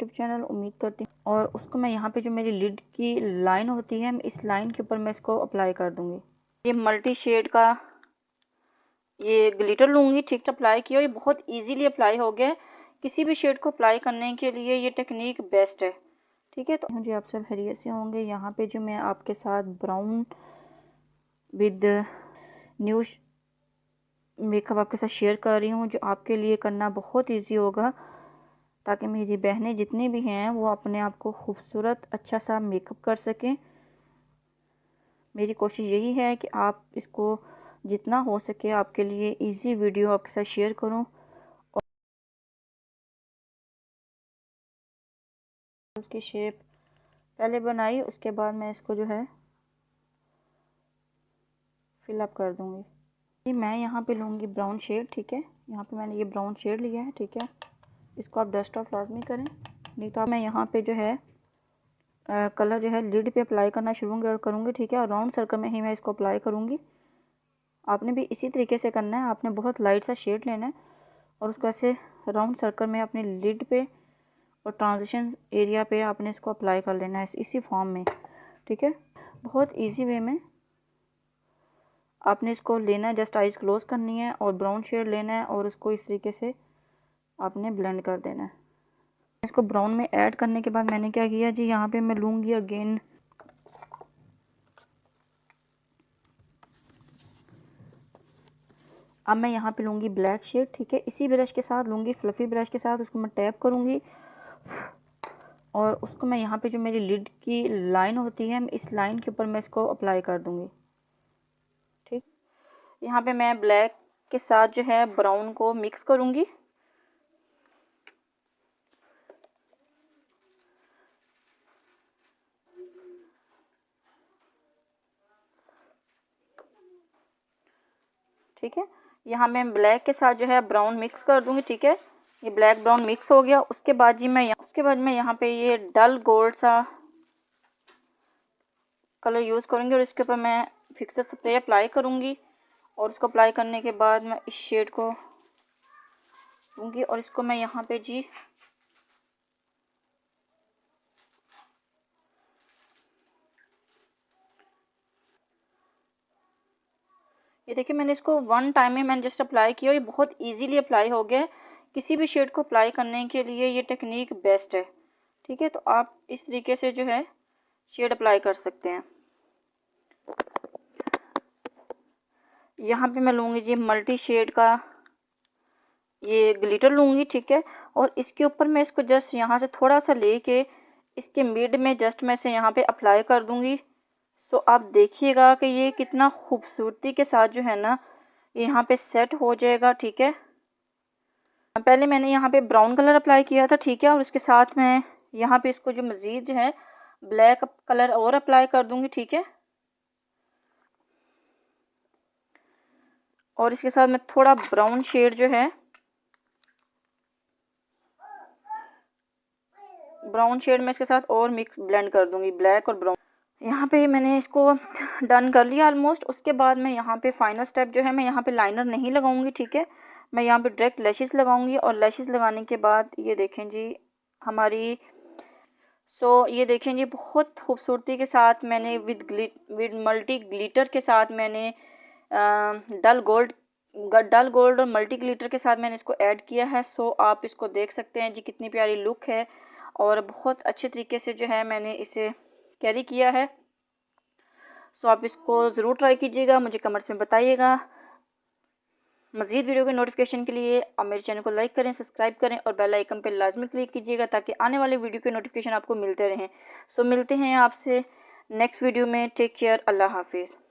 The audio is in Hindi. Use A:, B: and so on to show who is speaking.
A: YouTube channel. उम्मीद करती हूँ। और उसको मैं यहाँ पे जो मेरी लिड की लाइन होती है, इस लाइन के ऊपर मैं इसको अप्लाई कर दूँगी। ये मल्टी शेड का ये ग्लिटर लूँगी, ठीक, अप्लाई किया। ये बहुत इजीली अप्लाई हो गया है। किसी भी शेड को अप्लाई करने के लिए ये टेक्निक बेस्ट है, ठीक है। तो मुझे आप सब खैरियत से होंगे। यहाँ पे जो मैं आपके साथ ब्राउन विद न्यू मेकअप आपके साथ शेयर कर रही हूँ, जो आपके लिए करना बहुत इजी होगा, ताकि मेरी बहनें जितनी भी हैं वो अपने आप को खूबसूरत अच्छा सा मेकअप कर सकें। मेरी कोशिश यही है कि आप इसको जितना हो सके आपके लिए इजी वीडियो आपके साथ शेयर करूं। और उसकी शेप पहले बनाई, उसके बाद मैं इसको जो है फिलअप कर दूंगी। मैं यहाँ पे लूँगी ब्राउन शेड, ठीक है। यहाँ पे मैंने ये ब्राउन शेड लिया है, ठीक है। इसको आप डस्ट ऑफ लाजमी करें, नहीं तो मैं यहाँ पे जो है कलर जो है लिड पे अप्लाई करना शुरू करूँगी, ठीक है। और राउंड सर्कल में ही मैं इसको अप्लाई करूँगी। आपने भी इसी तरीके से करना है। आपने बहुत लाइट सा शेड लेना है और उसको ऐसे राउंड सर्कल में अपने लिड पे और ट्रांजिशन एरिया पे आपने इसको अप्लाई कर लेना है इसी फॉर्म में, ठीक है। बहुत इजी वे में आपने इसको लेना है। जस्ट आइज क्लोज करनी है और ब्राउन शेड लेना है और उसको इस तरीके से आपने ब्लेंड कर देना है। इसको ब्राउन में ऐड करने के बाद मैंने क्या किया जी, यहाँ पे मैं लूँगी अगेन अब मैं यहाँ पे लूँगी ब्लैक शेड, ठीक है। इसी ब्रश के साथ लूँगी, फ्लफ़ी ब्रश के साथ उसको मैं टैप करूँगी और उसको मैं यहाँ पे जो मेरी लिड की लाइन होती है, इस लाइन के ऊपर मैं इसको अप्लाई कर दूँगी, ठीक। यहाँ पे मैं ब्लैक के साथ जो है ब्राउन को मिक्स करूँगी। ठीक है, यहाँ मैं ब्लैक के साथ जो है ब्राउन मिक्स कर दूँगी, ठीक है। ये ब्लैक ब्राउन मिक्स हो गया। उसके बाद मैं यहाँ पे ये डल गोल्ड सा कलर यूज़ करूँगी और इसके ऊपर मैं फिक्सर स्प्रे अप्लाई करूँगी। और उसको अप्लाई करने के बाद मैं इस शेड को लूँगी और इसको मैं यहाँ पे जी ये देखिए, मैंने इसको वन टाइम में मैंने जस्ट अप्लाई किया। ये बहुत इजीली अप्लाई हो गया है। किसी भी शेड को अप्लाई करने के लिए ये टेक्निक बेस्ट है, ठीक है। तो आप इस तरीके से जो है शेड अप्लाई कर सकते हैं। यहाँ पे मैं लूँगी जी मल्टी शेड का ये ग्लिटर लूँगी, ठीक है। और इसके ऊपर मैं इसको जस्ट यहाँ से थोड़ा सा लेके इसके मिड में जस्ट मैं इसे यहाँ पे अप्लाई कर दूँगी। सो आप देखिएगा कि ये कितना खूबसूरती के साथ जो है ना यहाँ पे सेट हो जाएगा, ठीक है। पहले मैंने यहाँ पे ब्राउन कलर अप्लाई किया था, ठीक है। और इसके साथ मैं यहाँ पे इसको जो मज़ीद जो है ब्लैक कलर और अप्लाई कर दूँगी, ठीक है। और इसके साथ मैं थोड़ा ब्राउन शेड जो है ब्राउन शेड में इसके साथ और मिक्स ब्लेंड कर दूँगी, ब्लैक और ब्राउन। यहाँ पे मैंने इसको डन कर लिया ऑलमोस्ट। उसके बाद मैं यहाँ पे फाइनल स्टेप जो है मैं यहाँ पे लाइनर नहीं लगाऊंगी, ठीक है। मैं यहाँ पे डायरेक्ट लैशेस लगाऊंगी और लैशेस लगाने के बाद ये देखें जी हमारी ये देखें जी बहुत खूबसूरती के साथ मैंने विद मल्टी ग्लिटर के साथ मैंने डल गोल्ड और मल्टी ग्लिटर के साथ मैंने इसको ऐड किया है। आप इसको देख सकते हैं जी कितनी प्यारी लुक है और बहुत अच्छे तरीके से जो है मैंने इसे कैरी किया है। आप इसको ज़रूर ट्राई कीजिएगा, मुझे कमेंट्स में बताइएगा। मज़ीद वीडियो के नोटिफिकेशन के लिए आप मेरे चैनल को लाइक करें, सब्सक्राइब करें और बेल आइकन पर लाजमी क्लिक कीजिएगा ताकि आने वाले वीडियो के नोटिफिकेशन आपको मिलते रहें। मिलते हैं आपसे नेक्स्ट वीडियो में। टेक केयर, अल्लाह हाफिज़।